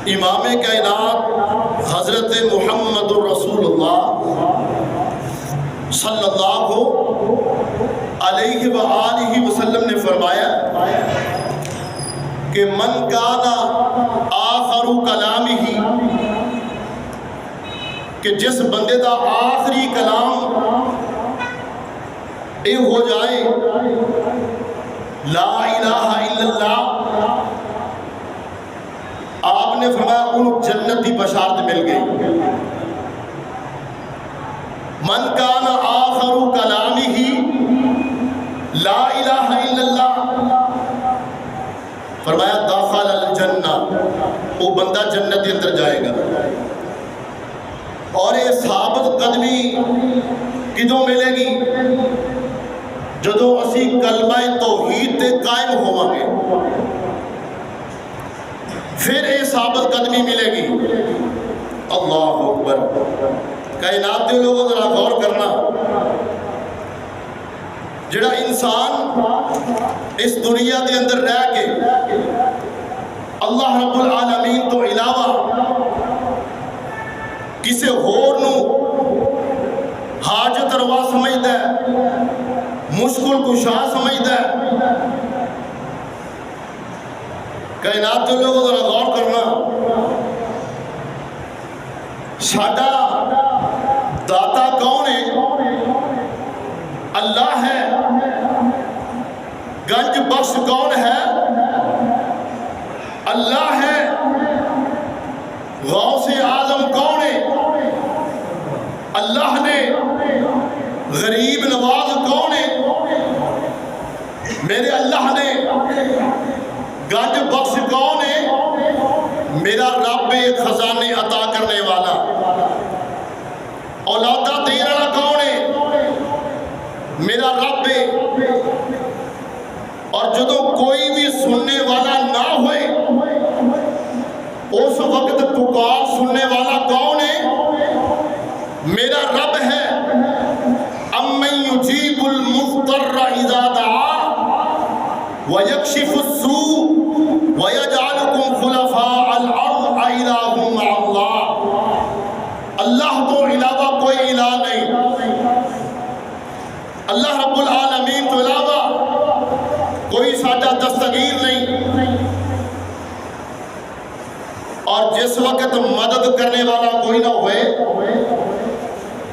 امام کائنات حضرت محمد رسول اللہ صلی اللہ علیہ وآلہ وسلم نے فرمایا کہ من کان آخر کلامہ، کہ جس بندے دا آخری کلام اے ہو جائے لا الہ الا اللہ، آپ نے فرمایا ان جنت کی بشارت مل گئی۔ من کان آخر کلامہ لا الہ الا اللہ، فرمایا داخل الجنہ، وہ بندہ جنت کے اندر جائے گا۔ اور یہ ثابت قدمی کدوں ملے گی؟ جدوں اسی کلمہ توحید تے قائم ہوواں گے، پھر یہ ثابت قدمی ملے گی۔ اللہ اکبر۔ کائنات دے لوگوں ذرا غور کرنا، جڑا انسان اس دنیا دے اندر رہ کے اللہ رب العالمین تو علاوہ کسے ہور نو حاجت روا سمجھدا ہے، مشکل کشا سمجھدا ہے، کائنات کے لوگوں ذرا غور کرنا، ساڈا داتا کون ہے؟ اللہ ہے۔ گنج بخش کون ہے؟ اللہ ہے۔ غوث اعظم کون ہے؟ اللہ نے۔ غریب نواز کون ہے؟ میرے اللہ نے۔ گنج بخش کون ہے؟ میرا رب خزانے عطا کرنے والا۔ اولادہ دین والا کون ہے؟ میرا رب ہے۔ اور جدوں کوئی بھی سننے والا نہ ہوئے اس وقت پکار سننے والا کون ہے؟ میرا رب ہے۔ امن یجیب المضطر اذا دعا ویکشف السوء ویجعلکم خلفاء الارض اِلٰہ مع اللہ، اللہ تو علاوہ کوئی الہ نہیں، اللہ رب العالمین تو علاوہ کوئی ساڈا دستگیر نہیں۔ اور جس وقت مدد کرنے والا کوئی نہ ہوئے،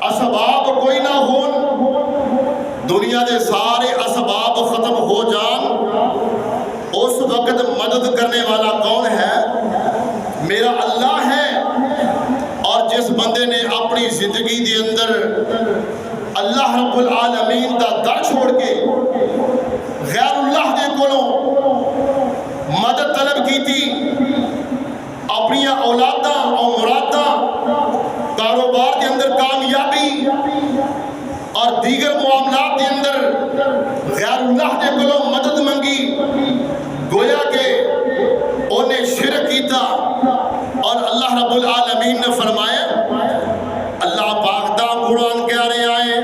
اسباب کوئی نہ ہون، دنیا دے سارے اسباب ختم ہو جان، اس وقت مدد کرنے والا کون ہے؟ میرا اللہ ہے۔ اور جس بندے نے اپنی زندگی دے اندر اللہ رب العالمین دا در چھوڑ کے غیر اللہ دے کولوں مدد طلب کی تھی، اپنی اولاداں اور مراداں، کاروبار کے اندر کامیابی اور دیگر معاملات کے اندر غیر اللہ دے کولوں مدد منگی، گویا کہ انہیں شرک کیتا۔ اور اللہ رب العالمین نے فرمایا، اللہ پاک دا قرآن کہہ رہے آئے،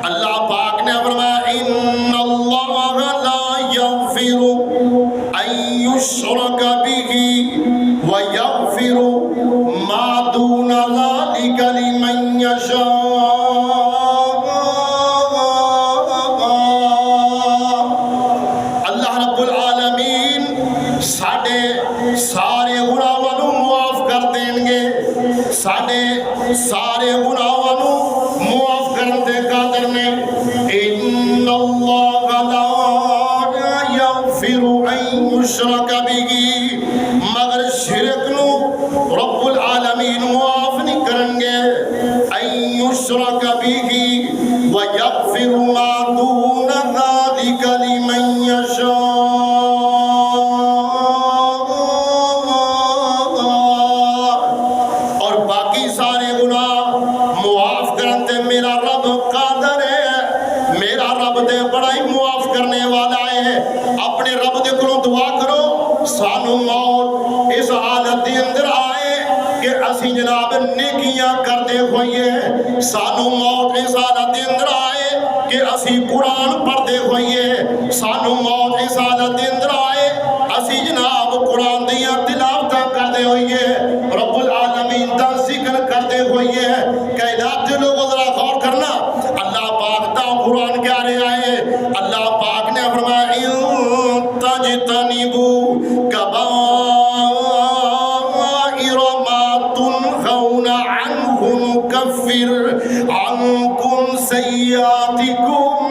اللہ پاک نے فرمایا ان اللہ لا یغفر ان یشرک بہ ویغفر ما دون ذلک لمن یشاء۔ اللہ رب العالمین ساڈے سارے گناہاں نوں معاف کر دین گے، ساڈے سارے گناہاں نوں معاف کرن دے قادر نے۔ ان اللہ لا یغفر ان یشرک بہ، مگر شرک نو رب العالمین معاف نہیں کرن گے۔ ان یشرک بہ ویغفر ما دون ذلک لمن یشاء۔ اور باقی سارے گناہ معاف کرن تے میرا رب قادر ہے، میرا رب دے بڑا ہی معاف کرنے والا ہے۔ اپنے رب دے کولوں دعا کرو سانو موت اس حالت دے اندر آئے کہ اسی جناب نیکیاں کردے ہوئیے، سانو موت اس حالت دے اندر آئے کہ اسی قرآن پڑھدے ہوئیے، سانو موت اس حالت دے اندر آئے اسی جناب قرآن دیاں تلاوتاں کردے ہوئیے رب العالمین دا ذکر کردے ہوئیے کائنات دے لوگوں ذرا غور کرنا اللہ پاک دا قرآن کیا رہے آئے اللہ پاک نے فرمایا ان تجتنبوا کبائر ما تنہون عنہ نکفر عنکم سیئاتکم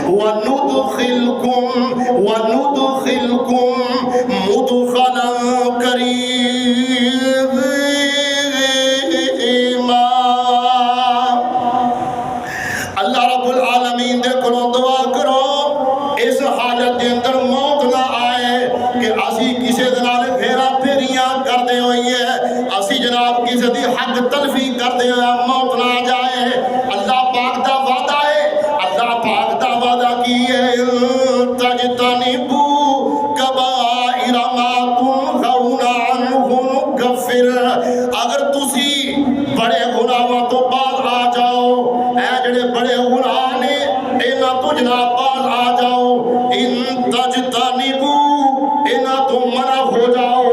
وندخلکم مدخلا کریما اللہ رب العالمین دے کرو دعا کرو اس حاجت دے اندر موت نہ آئے کہ اسی کسے دنال پھیرا پھیریاں کر دے ہوئی ہے اسی جناب کسے دی حق تلفی کر دے ہوئی موت نہ جائے اللہ پاک دا وعدہ ہے اللہ پاک دا وعدہ کی ہے تجتنبوا کبائر ما تنہون عنہ نکفر اگر تسی بڑے گناہوں تو باز آ جاؤ اے جڑے بڑے گناہ نے اینا تو جناب باز آ جاؤ ان تجتنبوا اینا تو منع ہو جاؤ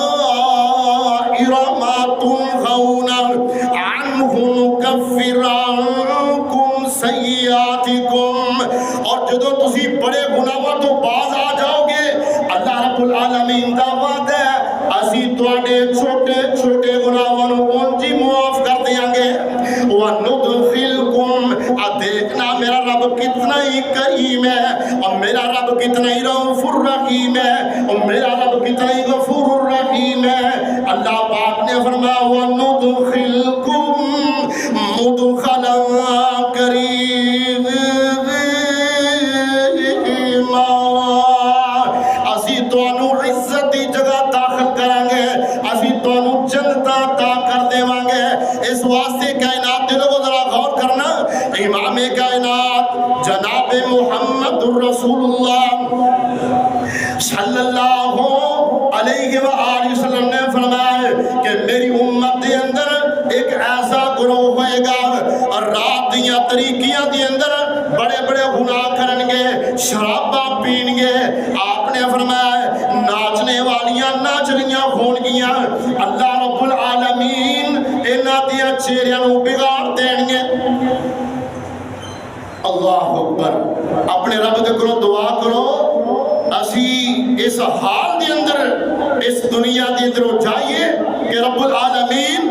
کبائر ما تنہون عنہ نکفر عنکم سیئاتکم اور جدو تسی بڑے گناہوں تو باز آ جاؤ گے اللہ رب العالمین دا وعدہ ہے اسی تواڈے چھوٹے چھوٹے گناہوں اونجی معاف کر دیاں گے وَنُدْخِلْكُمْ دیکھنا میرا رب کتنا ہی کریم ہے اور میرا رب کتنا ہی رؤوف الرحیم ہے اور میرا رب کتنا ہی غفور الرحیم ہے اللہ پاک نے فرمایا وَنُدْخِلْكُمْ مُدْخَلًا کریما اسی تانوں عزت دی جگہ داخل کریں گے اسی تانوں جنتاں عطا کر دیواں گے اس واسطے کائنات دے لوگوں ذرا غور کرنا امام کائنات جناب محمد رسول اللہ صلی اللہ علیہ وآلہ وسلم نے فرمایا کہ میری امت دے اندر ایک ایسا گروہ ہوئے گا اور رات دیاں طریقیاں دے اندر بڑے بڑے گناہ کرن گے شراباں پین گے آپ نے فرمایا ناچنے والیاں ناچ رہیاں ہون گیاں اللہ رب العالمین انہاں دیاں چہریاں نوں بگاڑ دین گے اللہ اکبر اپنے رب دے کرو دعا کرو اسی اس حال دے اندر اس دنیا دے اندر جائیے کہ رب العالمین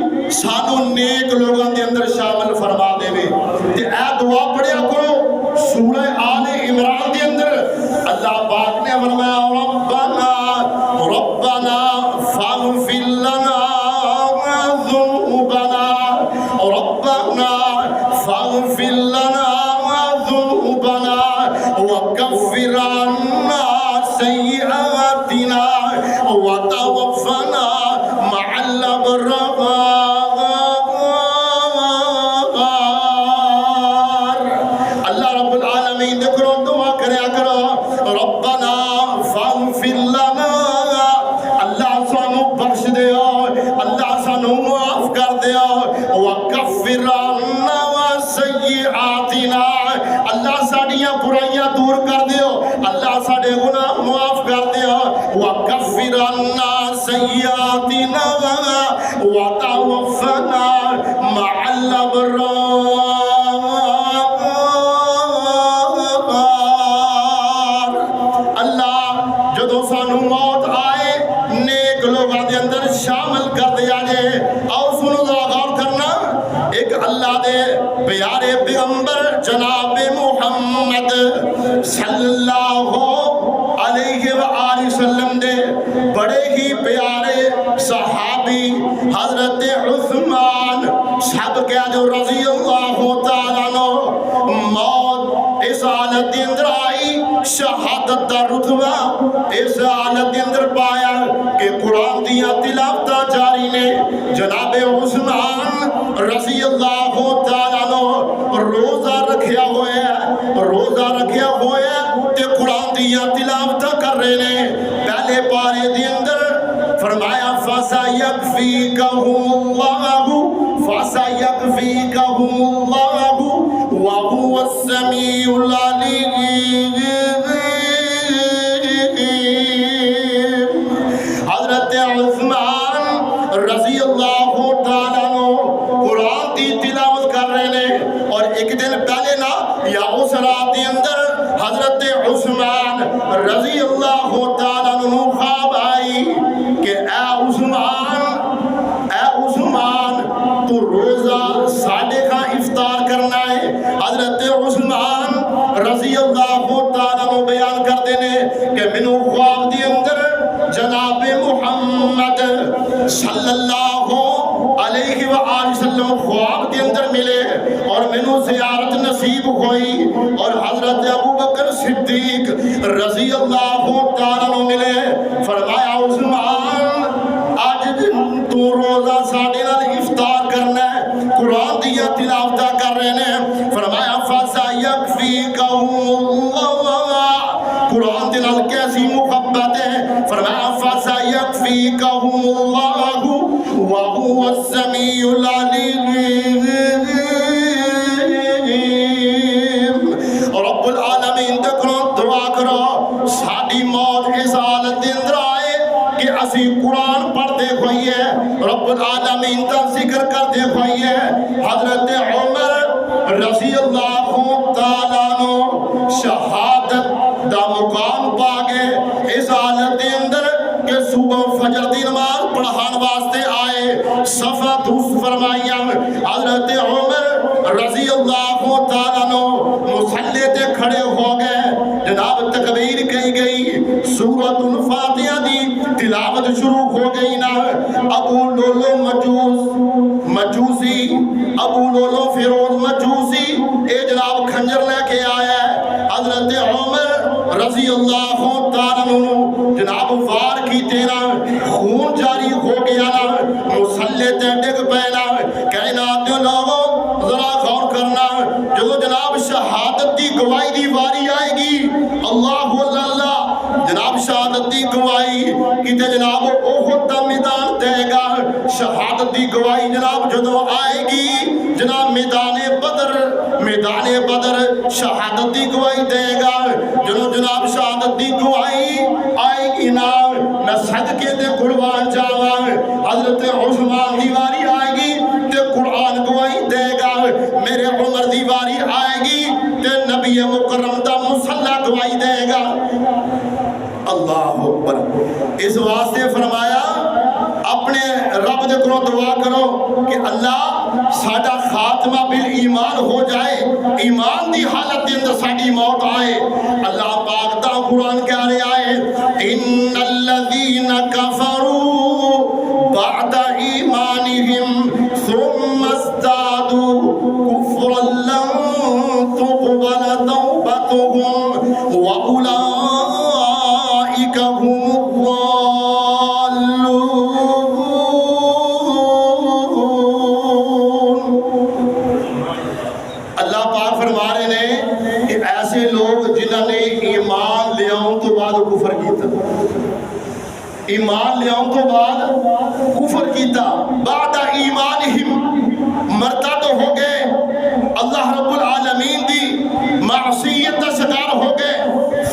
سانو نیک لوگوں دے اندر شامل فرما دے وے تے اے دعا پڑھیا کرو سورہ آل عمران دے اندر اللہ پاک نے فرمایا ربنا فاغفر لنا ذنوبنا ربنا فاغفر لنا ذنوبنا وكفر عنا سيئاتنا وتوفنا مع الأبرار اللہ رب العالمین کرو دعا کریا کرو ربنا فاغفر لنا اللہ سانو بخش دیو اللہ سانو معاف کر دیو وکفر عنا سیئاتنا اللہ ساڈیاں برائیاں دور کر دیو اللہ ساڈے گناہ معاف کر دیو وکفر عنا سیئاتنا وتوفنا مع الابرار اللہ جدو سانو موت آئے نیک لوگوں دے اندر شامل کر دیا جے آؤ سنو ذرا غور کرنا ایک اللہ دے پیارے پیغمبر جناب محمد صلی اللہ علیہ وآلہ وسلم دے بڑے ہی پیارے صحابی حضرت عثمان صاحب کیا جو رضی اللہ تعالیٰ عنہ موت اس حالت دے اندر آئی شہادت دا رتبہ اس حالت دے اندر پایا کہ قرآن دیا تلاوتاں جاری نے جناب عثمان رضی اللہ تعالیٰ عنہ روزہ رکھیا ہوئے تے قرآن دیا تلاوتاں کر رہے نے پہلے پارے دے اندر فرمایا فَسَيَكْفِيكَهُمُ اللَّهُ وَهُوَ السَّمِيعُ الْعَلِيمُ رضی اللہ تعالیٰ عنہ خواب آئی کہ اے عثمان تو روزہ ساڑھے کا افطار کرنا ہے۔ حضرت عثمان رضی اللہ تعالیٰ عنہ بیان کر دینے کہ منو خواب دی اندر جناب محمد صلی اللہ علیہ وآلہ وسلم خواب کے اندر ملے اور منو زیارت نصیب ہوئی، اور حضرت ابو بکر صدیق رضی اللہ تعالیٰ عنہ ملے۔ فرمایا عثمان آج تو روزہ ساڑھے نال افطار کرنا ہے، قرآن دیا تلاوتہ کر رہے ہیں۔ فرمایا فَسَيَكْفِيكَهُمُ اللَّهُ، قرآن دنال کیسی محبت ہے۔ فرمایا فَسَيَكْفِيكَهُمُ اللَّهُ وَهُوَ السَّمِيعُ الْعَلِيمُ۔ رب العالمین تکرو دعا کرو ساڑی موت اس حالت اندر آئے کہ اسی قرآن پڑھتے ہوئی ہے، رب العالمین کا ذکر کرتے ہوئی ہے۔ حضرت عمر رضی اللہ تعالیٰ عنہ شہادت دا مقام پاگے اس حالت اندر کہ صبح فجر دی نماز پڑھان واسطے آئے۔ صفحہ دوست فرمائیاں حضرت عمر رضی اللہ تعالیٰ عنہ مصلی تے کھڑے ہو گئے، جناب تکبیر کہی گئی، سورۃ الفاتحہ دی تلاوت شروع ہو گئی نا۔ ابو لولو مجوسی ابو لولو فیروز مجوسی اے جناب کھنجر لے کے آیا ہے۔ حضرت عمر رضی اللہ تعالیٰ عنہ جناب وار کی تیرا خون جاری ہو گیا نا، مصلی تے ڈگ پینا۔ کائنات لوگوں ذرا غور کرنا، جو جناب شہادت دی گواہی دی واری آئے گی، اللہ اللہ جناب شہادت دی گواہی کتے جناب احد دا میدان دے گا، شہادت دی گواہی جناب جدو آئے گی جناب میدان بدر شہادت دی گواہی دے گا، جناب شہادت دی گواہی آئے گی نہ صدقے دے قربان جاواں، حضرت عثمان دی واری آئے گی تے قرآن گواہی دے گا، میرے عمر دی واری آئے گی تے نبی مکرم دا مصلی گواہی دے گا۔ اللہ اکبر۔ اس واسطے فرمایا اپنے رب دے کرو دعا کرو کہ اللہ ساڈا خاتمہ بالایمان ہو جائے، ایمان دی حالت دے اندر ساڈی موت آئے۔ اللہ پاک دا قرآن کہہ رہا ہے ان الذین کفروا بعد ایمانہم ثم ازدادوا کفرا لن تقبل توبتهم واولئک هم ایمان لے آؤں تو بعد کفر کیتا، بعد ایمانہم مرتد ہو گئے، اللہ رب العالمین دی معصیت دا شکار ہو گئے،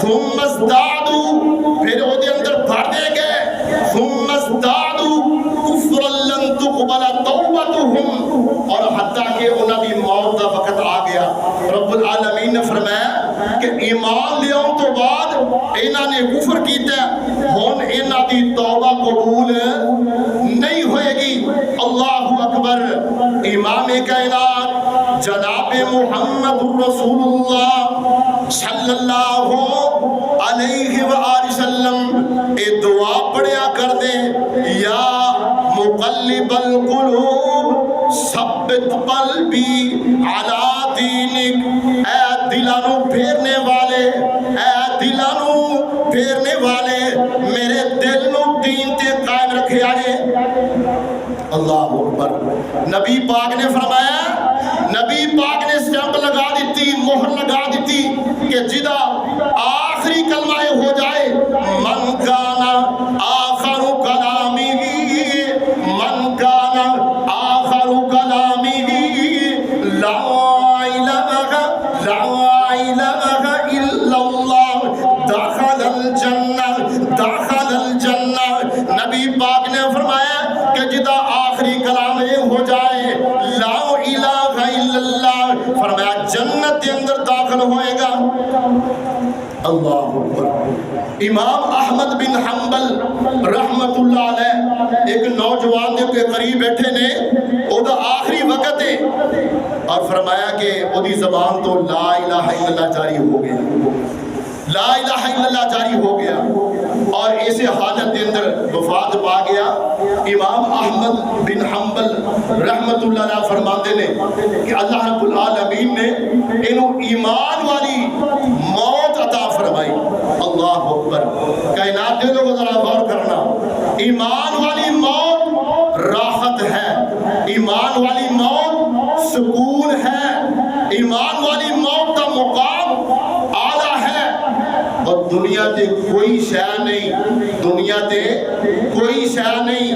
ثم ازدادو پھر او دے اندر بڑھ دے گئے، ثم ازدادو کفرا لن تقبل توبتہم، اور حتیٰ کہ انہاں دی موت دا وقت آ گیا۔ رب العالمین نے فرمایا کہ ایمان لے آؤں تو بعد انہاں نے کفر کیتا ہون انہاں دی توبہ قبول نہیں ہوئے گی۔ اللہ اکبر۔ امام کائنات جناب محمد رسول اللہ صلی اللہ علیہ وآلہ وسلم اے دعا پڑھیا کر دیں، یا مقلب القلوب ثبت قلبی علی دینک، اے دلانو پھیرنے والے، اے دلانو پھیرنے والے، میرے دل نو دین تے قائم رکھے آئے۔ اللہ اکبر۔ نبی پاک نے فرمایا، نبی پاک نے سٹیمپ لگا دیتی، مہر لگا دیتی کہ جدا آخری کلمہ ہو جائے من کانا آخر کلامی، من کانا آخر کلامی لا الہ الا اللہ دخل الجنہ، دخل الجنہ۔ نبی پاک نے فرمایا کہ جدا آخری کلام یہ ہو جائے لا الہ الا اللہ، فرمایا جنت کے اندر داخل ہوئے گا۔ اللہ اکبر۔ امام احمد بن حنبل رحمت اللہ علیہ ایک نوجوان کے قریب بیٹھے نے، او دا آخری وقت ہے، اور فرمایا کہ او دی زبان تو لا الہ الا اللہ جاری ہو گیا، لا الہ الا اللہ جاری ہو گیا، اور ایسے حالت کے اندر وفات پا گیا۔ امام احمد بن حنبل رحمت اللہ علیہ فرماتے نے کہ اللہ رب العالمین نے انہوں ایمان والی موت عطا فرمائی۔ اللہ اکبر، کائنات دے لوگ ذرا غور کرنا، ایمان والی موت راحت ہے، ایمان والی موت سکون ہے، ایمان والی موت کا مقام اعلیٰ ہے، اور دنیا تے کوئی شے نہیں، دنیا تے کوئی شے نہیں،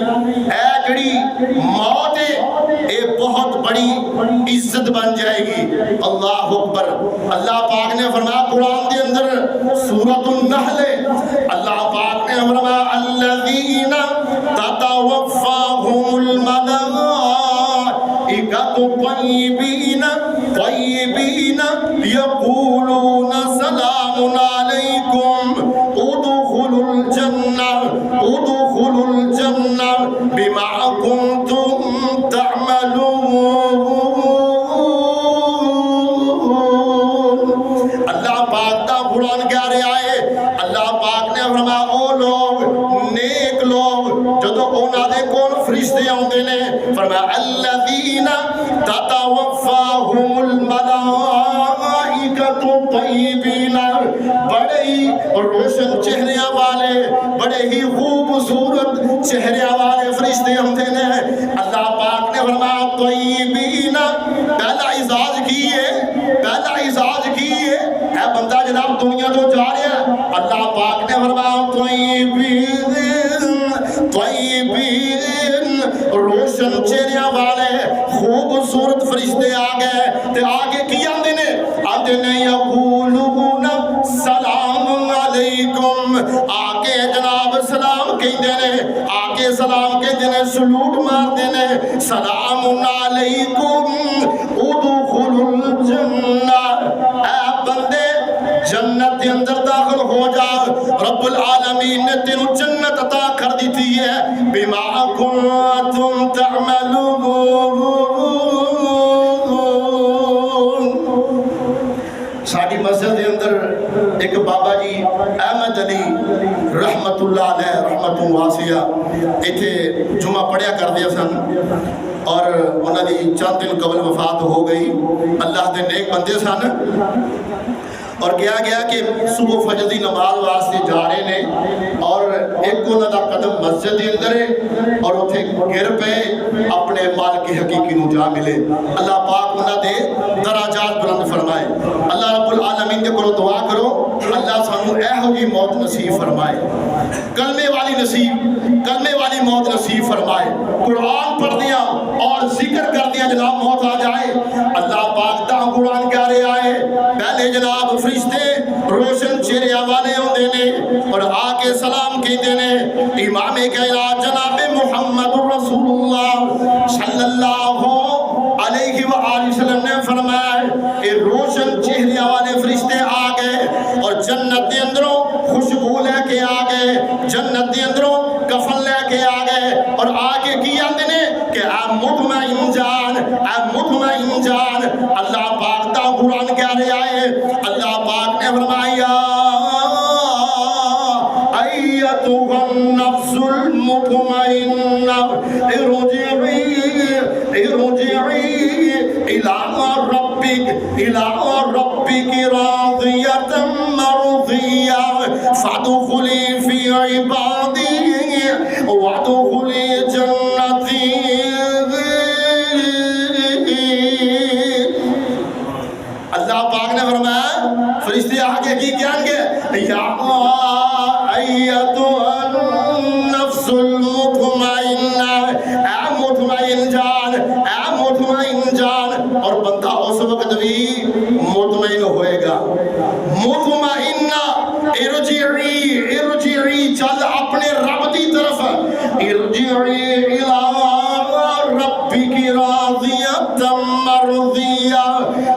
اے جڑی موت ہے اے بہت بڑی عزت بن جائے گی۔ اللہ اکبر، اللہ پاک نے فرمایا قرآن کے اندر سورۃ النحل، اللہ پاک نے فرمایا الذین تتوفاہم الملائکۃ طیبین طیبین یقولون سلام علیکم ادخلوا الجنہ بما کنتم تعملون۔ اللہ پاک کا قرآن کہہ رہا ہے، اللہ پاک نے فرمایا او لوگ نیک لوگ جدو انہاں دے کول فرشتے آندے نے، فرمایا الذین تتوفاہم الملائکۃ طیبین، بڑے ہی روشن چہرے والے، بڑے ہی خوبصورت چہرے والے فرشتے ہوتے ہیں۔ اللہ پاک نے فرمایا طیبین، پہلا اعزاز کی ہے، پہلا اعزاز کی ہے، اے بندہ جناب دنیا تو جا رہا ہے، اللہ پاک نے فرمایا طیبین طیبین، روشن چہرے والے خوبصورت فرشتے آ گئے، تے آگے کی آندے نے، آندے نے یقولون سلام علیکم، آگے جناب سلام کہندے نے، آگے سلام کہندے نے، سلوٹ مارتے نے، سلام علیکم ادخلوا الجنہ، اے بندے جنت کے اندر داخل ہو جا، رب العالمین نے تینوں جنت عطا کر دی تھی ہے، بما کنتم تعملون۔ ساڑی مسجد کے اندر ایک بابا جی احمد علی رحمت اللہ علیہ رحمت واسعہ ایتھے جمعہ پڑھیا کر دیا سن، اور انہوں نے چند دن قبل وفات ہو گئی، اللہ دے نیک بندے سن، اور کیا گیا کہ صبح فجر دی نماز واسطے جا رہے نے، اور ایک انہوں دا قدم مسجد کے اندر ہے، اور اتھے گر پہ اپنے مالک حقیقی نو جا ملے۔ اللہ پاک انہوں دے دراجات بلند فرمائے۔ اللہ رب العالمین کے کرو دعا کرو اللہ سانو اہو جی موت نصیب فرمائے، کلمے والی نصیب، کلمے والی موت نصیب فرمائے، قرآن پڑھ دیا اور ذکر کر دیا جناب موت آ جائے۔ اللہ پاک دا قرآن کہہ رہے آئے، پہلے جناب فرشتے روشن چہرے والے ہوندے نے، اور آ کے سلام کہندے نے، امام کائنات جناب محمد رسول اللہ صلی اللہ علیہ وآلہ وسلم نے فرمایا اے روشن چہرے والے فرشتے آ گئے، اور جنت کے اندروں خوشبو لے کے آ گئے، جنت کے اندروں کفن لے کے آ گئے، اور آگے کی آندے نے کہ اے مطمئن جان، اے مطمئن جان، اللہ پاک دا قرآن کہہ رہے آئے، اللہ پاک نے فرمایا ایتھا النفس المطمئنہ ارجعی إلى ربك راضية مرضية فادخلي في عبادي وادخلي جنتي۔ اللہ پاک نے فرمایا فرشتے آگے کی کہیں گے یا ایتھا النفس المطمئنہ، اے مطمئن جان، اے مطمئن جان، اور بندہ اس وقت بھی مطمئن ہوئے گا، مطمئنہ، ارجعی ارجعی، چل اپنے رب کی طرف، ارجعی الی ربک راضیۃ مرضیہ،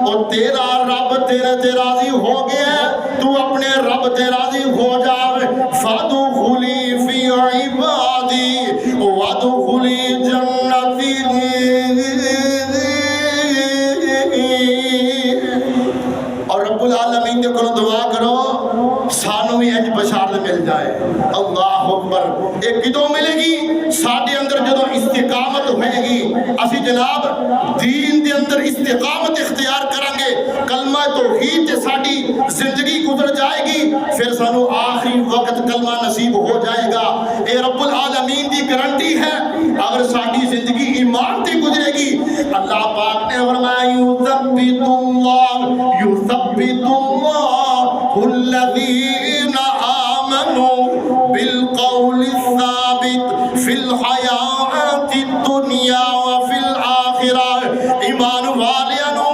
اور تیرا رب تیرے تے راضی ہو گیا، تو اپنے رب تے راضی ہو جاوے۔ فادخلی فی عبادی وادخلی جنتی. اور رب العالمین دے کولوں دعا کرو سانو بھی انج بشارت مل جائے. اللہ اکبر. ایک کدوں ملے گی؟ ساڈے اندر جدوں استقامت ہوئے گی، اسی جناب دین دے اندر استقامت اختیار کریں گے، کلمہ توحید تے ساڈی زندگی گزر جائے گی، پھر سانو آخری وقت کلمہ نصیب ہو جائے گا. اے رب العالمین دی گارنٹی ہے. اگر ساڈی زندگی ایمان تے گزرے گی، اللہ پاک نے فرمایا یثبت اللہ الذین آمنوا بالقول الثابت فی الحیات الدنیا وفی الآخرہ. ایمان والیانو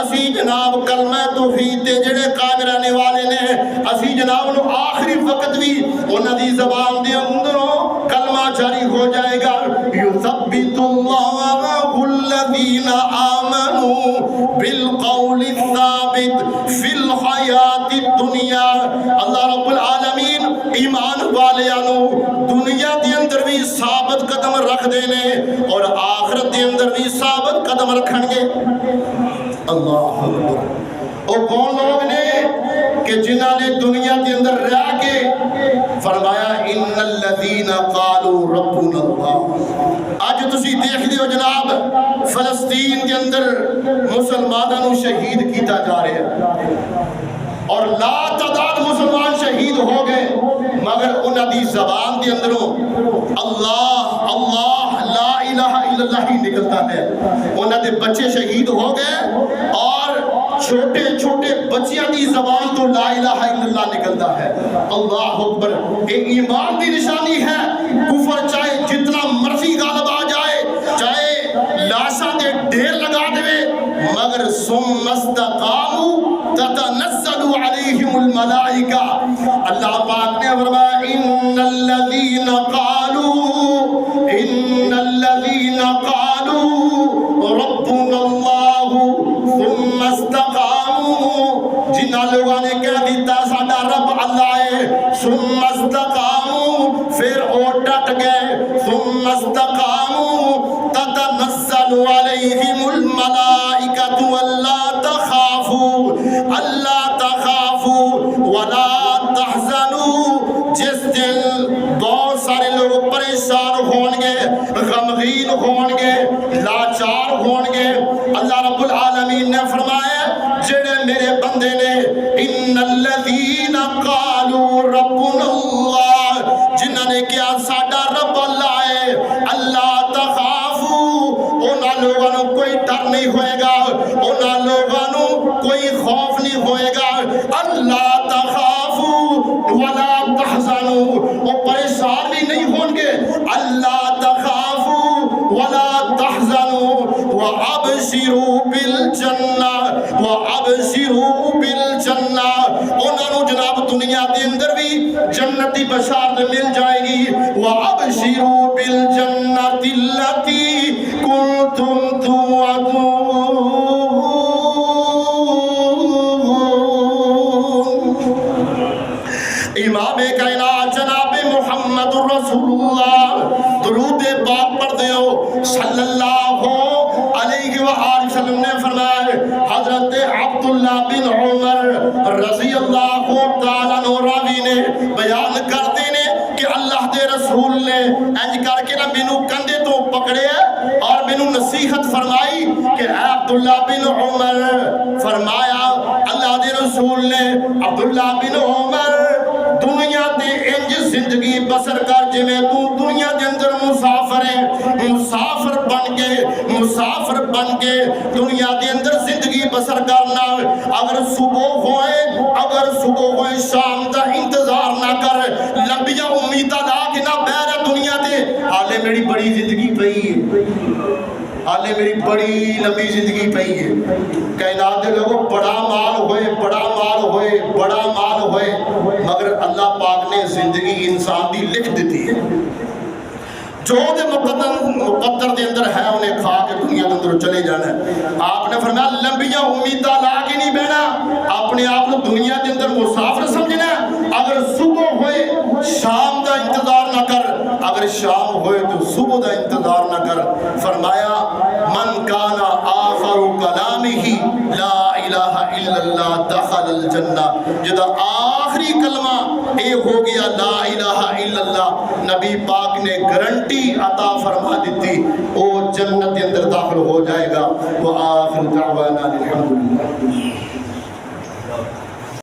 اسی جناب کلمہ توحید دے جڑے قائم رہنے والے نے، اسی جناب نو آخری وقت بھی انہاں دی زبان دے اندروں کلمہ جاری ہو جائے گا. یثبت اللہ الذین آمنوا بالقول الثابت فی الحیات الدنیا. اللہ رب العالمین ایمان والیانو دنیا دے اندر بھی ثابت قدم رکھ دینے اور آخرت دے اندر بھی ثابت قدم رکھن گے. اللہ اکبر. او کون لوگ نے کہ جنہاں نے دنیا کے اندر رہ کے فرمایا ان الذین قالوا ربنا اللہ. آج تسی دیکھ دیو جناب فلسطین کے اندر مسلمانوں کو شہید کیتا جا رہا ہے اور لا تعداد مسلمان شہید ہو گئے، مگر انہاں دی زبان دے اندروں اللہ اللہ لا الہ الا اللہ ہی نکلتا ہے. انہاں دے بچے شہید ہو گئے اور چھوٹے چھوٹے بچیاں دی زبان تو لا الہ الا اللہ نکلتا ہے. اللہ اکبر. ایک ایمان دی نشانی ہے. کفر چاہے جتنا مرضی غالب آ جائے، چاہے لاشاں دے ڈھیر لگا دے، مگر ثم استقاموا تتنزل علیہم الملائکہ. اللہ پاک نے فرمایا ان الذین قالوا ربنا اللہ ثم استقاموا. جنہاں لوگوں نے کہہ دیتا ساڈا رب اللہ ہے، ثم استقاموا پھر او ڈٹ گئے، ثم استقاموا تتنزل علیہم الملائکۃ الا تخافوا ولا تحزنوا. جس دن بہت سارے لوگ پریشان ہون گے، غمگین ہون گے، لاچار ہون گے، اللہ رب العالمین نے فرمایا جڑے میرے بندے نے ان الذین قالوا ربنا اللہ، جنہاں نے کہا ساڈا رب اللہ ہے، اللہ تخافوا، انہاں لوگوں کو کوئی ڈر نہیں ہوئے گا، انہاں لوگوں کوئی خوف نہیں ہوئے گا. اللہ تخافوا ولا تحزنوا، وہ پریشان بھی نہیں ہوں گے. اللہ تخافوا ولا تحزنوا وابشروا بالجنہ انہوں جناب دنیا کے اندر بھی جنتی بشارت مل جائے گی. وابشروا بالجنہ التی کنتم توعدون. امام کائنات جناب محمد رسول اللہ درود پاک پڑھتے ہو صلی اللہ علیہ وآلہ وسلم نے فرمایا. حضرت عبداللہ بن عمر رضی اللہ تعالیٰ عنہ راوی نے بیان کرتے ہیں کہ اللہ دے رسول نے انج کر کے نہ مینوں کندھے تو پکڑے اور مینوں نصیحت فرمائی کہ اے عبداللہ بن عمر، فرمایا اللہ دے رسول نے عبداللہ بن عمر دنیا دے انج زندگی بسر کر جویں تو دنیا دے اندر مسافر ہے، مسافر بن کے دنیا دے اندر زندگی بسر کرنا. اگر صبح ہوئے شام دا انتظار نہ کر، لمبیاں امیداں لا کے نہ بیٹھ دنیا تے حالے میری بڑی زندگی پئی ہے، حالے میری بڑی لمبی زندگی پئی ہے. کائنات دے لوگوں بڑا مال ہوئے، مگر اللہ پاک نے زندگی انسان دی لکھ دیتی ہے. جو دے مقدر دے اندر ہے انہیں کھا کے دنیا کے اندر چلے جانا ہے. آپ نے فرمایا لمبیاں امیداں لا کے نہیں بہنا، اپنے آپ کو دنیا کے اندر مسافر سمجھنا. اگر صبح ہوئے ہوئے تو صبح دا انتظار نہ کر. فرمایا من کانا آخر کلامہ لا الہ الا اللہ دخل الجنہ. جدا آخری کلمہ اے ہو گیا لا الہ الا اللہ، نبی پاک نے گارنٹی عطا فرما دیتی وہ جنت کے اندر داخل ہو جائے گا. وآخر دعوانا الحمدللہ.